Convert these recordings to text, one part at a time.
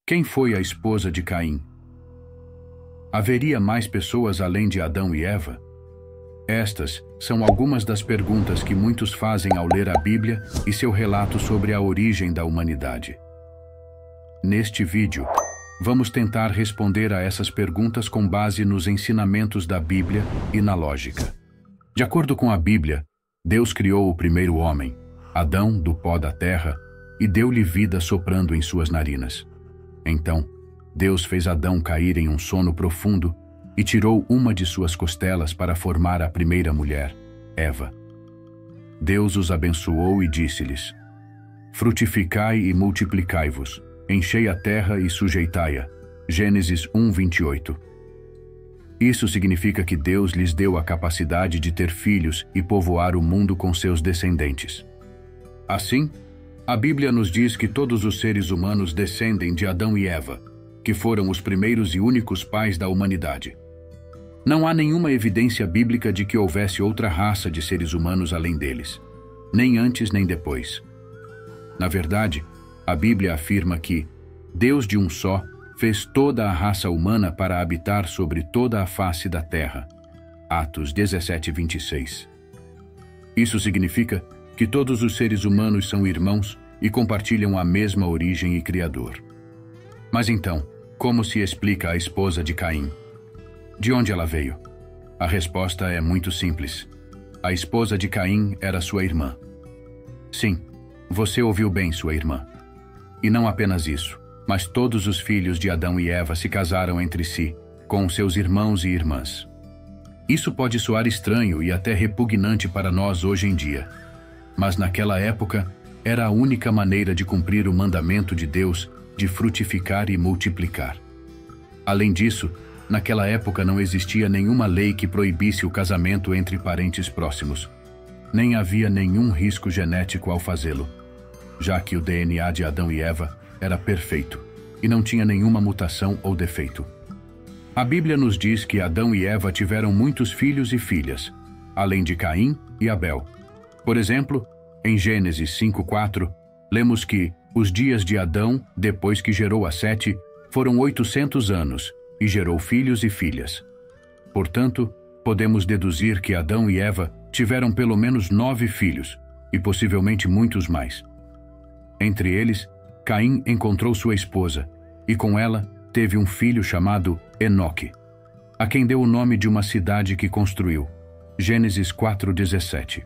Quem foi a esposa de Caim? Haveria mais pessoas além de Adão e Eva? Estas são algumas das perguntas que muitos fazem ao ler a Bíblia e seu relato sobre a origem da humanidade. Neste vídeo, vamos tentar responder a essas perguntas com base nos ensinamentos da Bíblia e na lógica. De acordo com a Bíblia, Deus criou o primeiro homem, Adão, do pó da terra, e deu-lhe vida soprando em suas narinas. Então, Deus fez Adão cair em um sono profundo e tirou uma de suas costelas para formar a primeira mulher, Eva. Deus os abençoou e disse-lhes: frutificai e multiplicai-vos, enchei a terra e sujeitai-a. Gênesis 1:28. Isso significa que Deus lhes deu a capacidade de ter filhos e povoar o mundo com seus descendentes. Assim, a Bíblia nos diz que todos os seres humanos descendem de Adão e Eva, que foram os primeiros e únicos pais da humanidade. Não há nenhuma evidência bíblica de que houvesse outra raça de seres humanos além deles, nem antes nem depois. Na verdade, a Bíblia afirma que Deus de um só fez toda a raça humana para habitar sobre toda a face da terra. Atos 17:26. Isso significa que todos os seres humanos são irmãos e compartilham a mesma origem e Criador. Mas então, como se explica a esposa de Caim? De onde ela veio? A resposta é muito simples. A esposa de Caim era sua irmã. Sim, você ouviu bem, sua irmã. E não apenas isso, mas todos os filhos de Adão e Eva se casaram entre si, com seus irmãos e irmãs. Isso pode soar estranho e até repugnante para nós hoje em dia. Mas naquela época, era a única maneira de cumprir o mandamento de Deus de frutificar e multiplicar. Além disso, naquela época não existia nenhuma lei que proibisse o casamento entre parentes próximos. Nem havia nenhum risco genético ao fazê-lo, já que o DNA de Adão e Eva era perfeito e não tinha nenhuma mutação ou defeito. A Bíblia nos diz que Adão e Eva tiveram muitos filhos e filhas, além de Caim e Abel. Por exemplo, em Gênesis 5:4, lemos que os dias de Adão, depois que gerou a Sete, foram 800 anos, e gerou filhos e filhas. Portanto, podemos deduzir que Adão e Eva tiveram pelo menos 9 filhos, e possivelmente muitos mais. Entre eles, Caim encontrou sua esposa, e com ela teve um filho chamado Enoque, a quem deu o nome de uma cidade que construiu. Gênesis 4:17.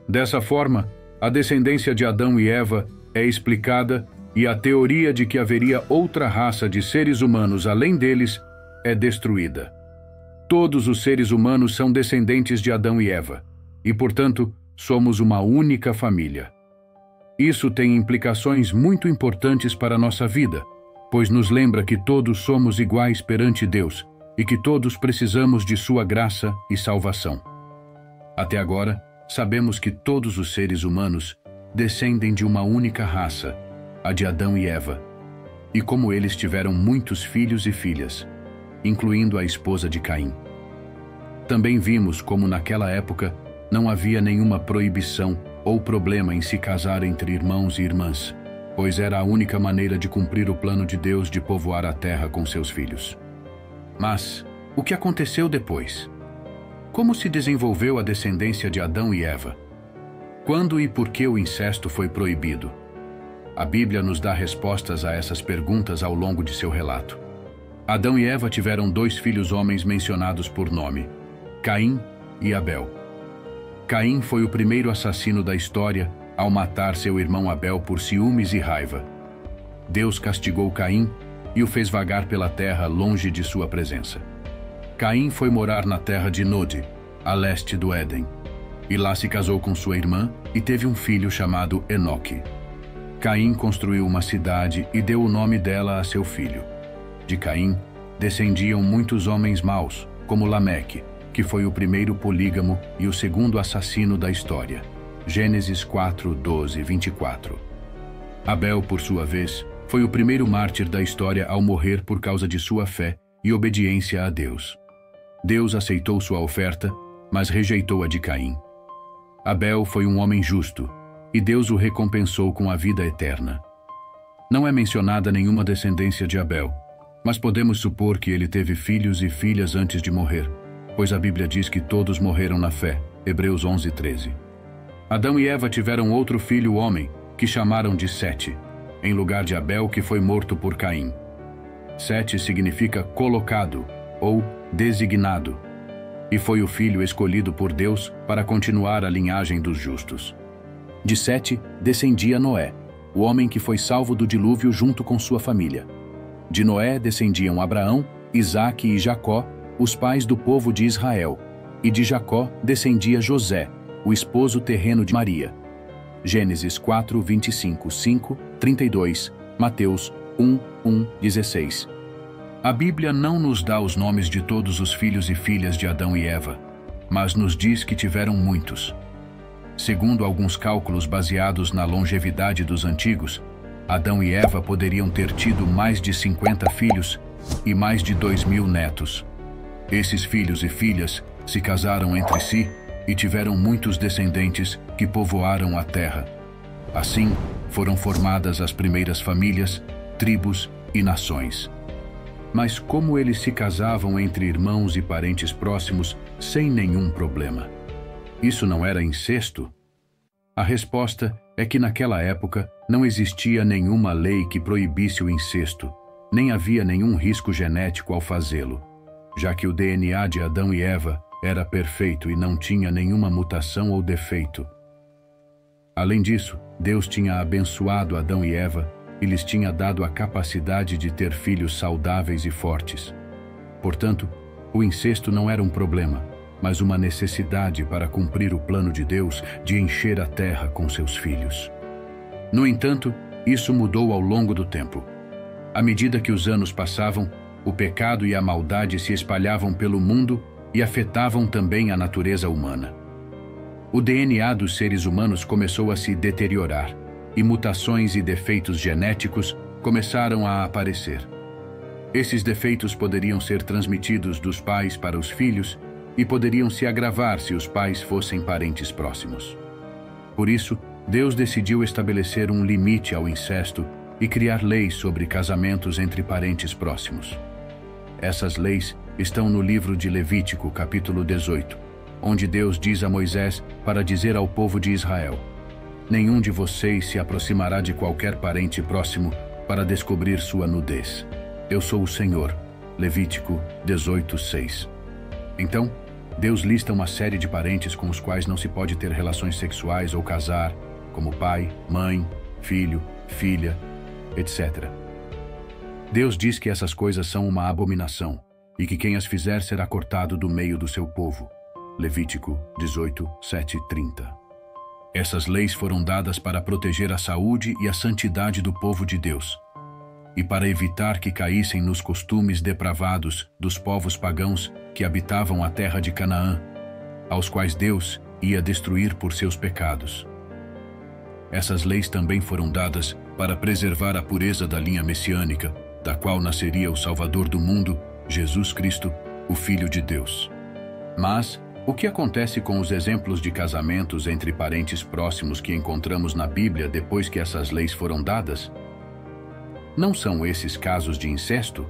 Dessa forma, a descendência de Adão e Eva é explicada e a teoria de que haveria outra raça de seres humanos além deles é destruída. Todos os seres humanos são descendentes de Adão e Eva, e, portanto, somos uma única família. Isso tem implicações muito importantes para a nossa vida, pois nos lembra que todos somos iguais perante Deus e que todos precisamos de sua graça e salvação. Até agora, sabemos que todos os seres humanos descendem de uma única raça, a de Adão e Eva, e como eles tiveram muitos filhos e filhas, incluindo a esposa de Caim. Também vimos como naquela época não havia nenhuma proibição ou problema em se casar entre irmãos e irmãs, pois era a única maneira de cumprir o plano de Deus de povoar a terra com seus filhos. Mas o que aconteceu depois? Como se desenvolveu a descendência de Adão e Eva? Quando e por que o incesto foi proibido? A Bíblia nos dá respostas a essas perguntas ao longo de seu relato. Adão e Eva tiveram 2 filhos homens mencionados por nome, Caim e Abel. Caim foi o primeiro assassino da história ao matar seu irmão Abel por ciúmes e raiva. Deus castigou Caim e o fez vagar pela terra longe de sua presença. Caim foi morar na terra de Nod, a leste do Éden, e lá se casou com sua irmã e teve um filho chamado Enoque. Caim construiu uma cidade e deu o nome dela a seu filho. De Caim descendiam muitos homens maus, como Lameque, que foi o primeiro polígamo e o segundo assassino da história. Gênesis 4:12-24. Abel, por sua vez, foi o primeiro mártir da história ao morrer por causa de sua fé e obediência a Deus. Deus aceitou sua oferta, mas rejeitou a de Caim. Abel foi um homem justo, e Deus o recompensou com a vida eterna. Não é mencionada nenhuma descendência de Abel, mas podemos supor que ele teve filhos e filhas antes de morrer, pois a Bíblia diz que todos morreram na fé. Hebreus 11:13. Adão e Eva tiveram outro filho homem, que chamaram de Sete, em lugar de Abel, que foi morto por Caim. Sete significa colocado ou designado, e foi o filho escolhido por Deus para continuar a linhagem dos justos. De Sete descendia Noé, o homem que foi salvo do dilúvio junto com sua família. De Noé descendiam Abraão, Isaque e Jacó, os pais do povo de Israel, e de Jacó descendia José, o esposo terreno de Maria. Gênesis 4, 25, 5, 32, Mateus 1, 1, 16. A Bíblia não nos dá os nomes de todos os filhos e filhas de Adão e Eva, mas nos diz que tiveram muitos. Segundo alguns cálculos baseados na longevidade dos antigos, Adão e Eva poderiam ter tido mais de 50 filhos e mais de 2.000 netos. Esses filhos e filhas se casaram entre si e tiveram muitos descendentes que povoaram a terra. Assim, foram formadas as primeiras famílias, tribos e nações. Mas como eles se casavam entre irmãos e parentes próximos sem nenhum problema? Isso não era incesto? A resposta é que naquela época não existia nenhuma lei que proibisse o incesto, nem havia nenhum risco genético ao fazê-lo, já que o DNA de Adão e Eva era perfeito e não tinha nenhuma mutação ou defeito. Além disso, Deus tinha abençoado Adão e Eva e lhes tinha dado a capacidade de ter filhos saudáveis e fortes. Portanto, o incesto não era um problema, mas uma necessidade para cumprir o plano de Deus de encher a terra com seus filhos. No entanto, isso mudou ao longo do tempo. À medida que os anos passavam, o pecado e a maldade se espalhavam pelo mundo e afetavam também a natureza humana. O DNA dos seres humanos começou a se deteriorar, e mutações e defeitos genéticos começaram a aparecer. Esses defeitos poderiam ser transmitidos dos pais para os filhos e poderiam se agravar se os pais fossem parentes próximos. Por isso, Deus decidiu estabelecer um limite ao incesto e criar leis sobre casamentos entre parentes próximos. Essas leis estão no livro de Levítico, capítulo 18, onde Deus diz a Moisés para dizer ao povo de Israel: nenhum de vocês se aproximará de qualquer parente próximo para descobrir sua nudez. Eu sou o Senhor. Levítico 18, 6. Então, Deus lista uma série de parentes com os quais não se pode ter relações sexuais ou casar, como pai, mãe, filho, filha, etc. Deus diz que essas coisas são uma abominação e que quem as fizer será cortado do meio do seu povo. Levítico 18, 7 e 30. Essas leis foram dadas para proteger a saúde e a santidade do povo de Deus e para evitar que caíssem nos costumes depravados dos povos pagãos que habitavam a terra de Canaã, aos quais Deus ia destruir por seus pecados. Essas leis também foram dadas para preservar a pureza da linha messiânica, da qual nasceria o Salvador do mundo, Jesus Cristo, o Filho de Deus. Mas o que acontece com os exemplos de casamentos entre parentes próximos que encontramos na Bíblia depois que essas leis foram dadas? Não são esses casos de incesto?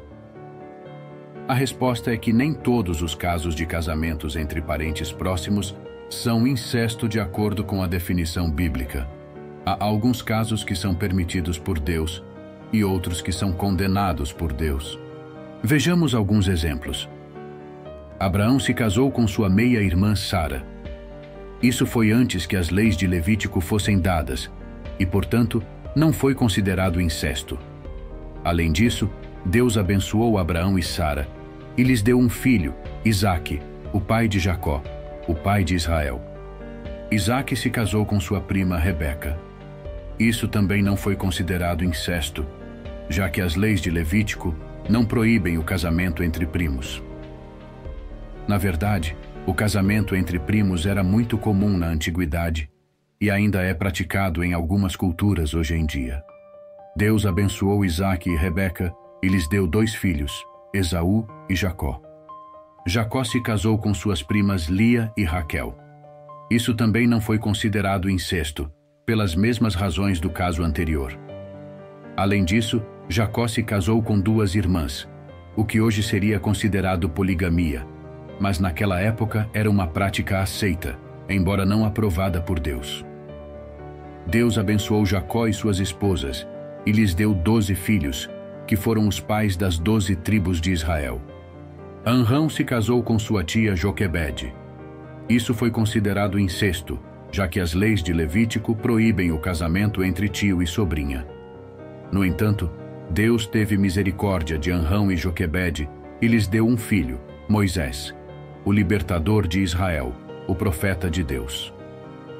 A resposta é que nem todos os casos de casamentos entre parentes próximos são incesto de acordo com a definição bíblica. Há alguns casos que são permitidos por Deus e outros que são condenados por Deus. Vejamos alguns exemplos. Abraão se casou com sua meia-irmã Sara. Isso foi antes que as leis de Levítico fossem dadas e, portanto, não foi considerado incesto. Além disso, Deus abençoou Abraão e Sara e lhes deu um filho, Isaque, o pai de Jacó, o pai de Israel. Isaque se casou com sua prima Rebeca. Isso também não foi considerado incesto, já que as leis de Levítico não proíbem o casamento entre primos. Na verdade, o casamento entre primos era muito comum na antiguidade e ainda é praticado em algumas culturas hoje em dia. Deus abençoou Isaque e Rebeca e lhes deu 2 filhos, Esaú e Jacó. Jacó se casou com suas primas Lia e Raquel. Isso também não foi considerado incesto, pelas mesmas razões do caso anterior. Além disso, Jacó se casou com 2 irmãs, o que hoje seria considerado poligamia, mas naquela época era uma prática aceita, embora não aprovada por Deus. Deus abençoou Jacó e suas esposas e lhes deu 12 filhos, que foram os pais das 12 tribos de Israel. Amrão se casou com sua tia Joquebede. Isso foi considerado incesto, já que as leis de Levítico proíbem o casamento entre tio e sobrinha. No entanto, Deus teve misericórdia de Amrão e Joquebede e lhes deu um filho, Moisés, o libertador de Israel, o profeta de Deus.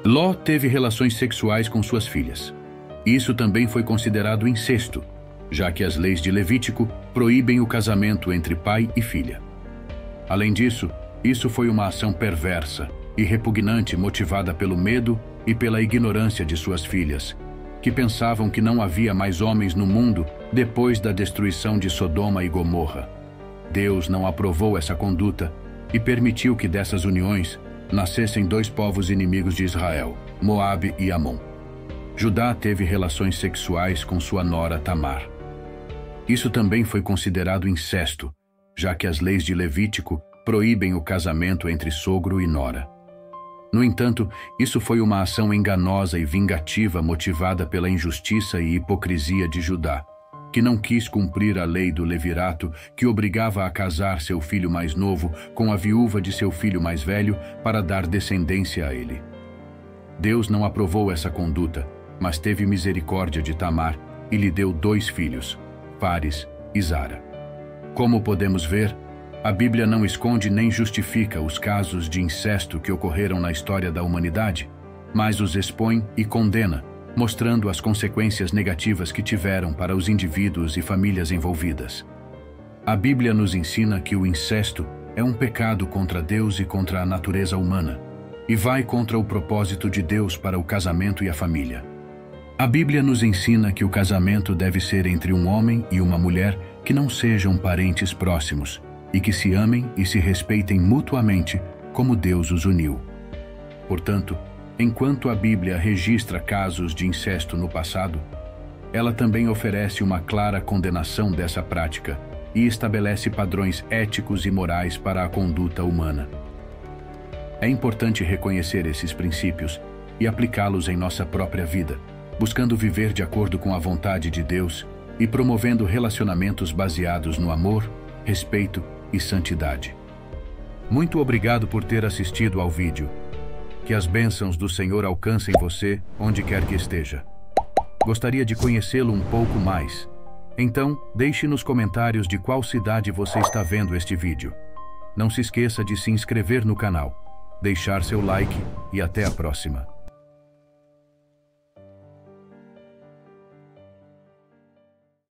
Ló teve relações sexuais com suas filhas. Isso também foi considerado incesto, já que as leis de Levítico proíbem o casamento entre pai e filha. Além disso, isso foi uma ação perversa e repugnante motivada pelo medo e pela ignorância de suas filhas, que pensavam que não havia mais homens no mundo depois da destruição de Sodoma e Gomorra. Deus não aprovou essa conduta e permitiu que dessas uniões nascessem 2 povos inimigos de Israel, Moabe e Amon. Judá teve relações sexuais com sua nora Tamar. Isso também foi considerado incesto, já que as leis de Levítico proíbem o casamento entre sogro e nora. No entanto, isso foi uma ação enganosa e vingativa motivada pela injustiça e hipocrisia de Judá, que não quis cumprir a lei do levirato que obrigava a casar seu filho mais novo com a viúva de seu filho mais velho para dar descendência a ele. Deus não aprovou essa conduta, mas teve misericórdia de Tamar e lhe deu 2 filhos, Fares e Zara. Como podemos ver, a Bíblia não esconde nem justifica os casos de incesto que ocorreram na história da humanidade, mas os expõe e condena, mostrando as consequências negativas que tiveram para os indivíduos e famílias envolvidas. A Bíblia nos ensina que o incesto é um pecado contra Deus e contra a natureza humana, e vai contra o propósito de Deus para o casamento e a família. A Bíblia nos ensina que o casamento deve ser entre um homem e uma mulher que não sejam parentes próximos, e que se amem e se respeitem mutuamente como Deus os uniu. Portanto, enquanto a Bíblia registra casos de incesto no passado, ela também oferece uma clara condenação dessa prática e estabelece padrões éticos e morais para a conduta humana. É importante reconhecer esses princípios e aplicá-los em nossa própria vida, buscando viver de acordo com a vontade de Deus e promovendo relacionamentos baseados no amor, respeito e santidade. Muito obrigado por ter assistido ao vídeo. Que as bênçãos do Senhor alcancem você onde quer que esteja. Gostaria de conhecê-lo um pouco mais. Então, deixe nos comentários de qual cidade você está vendo este vídeo. Não se esqueça de se inscrever no canal, deixar seu like e até a próxima.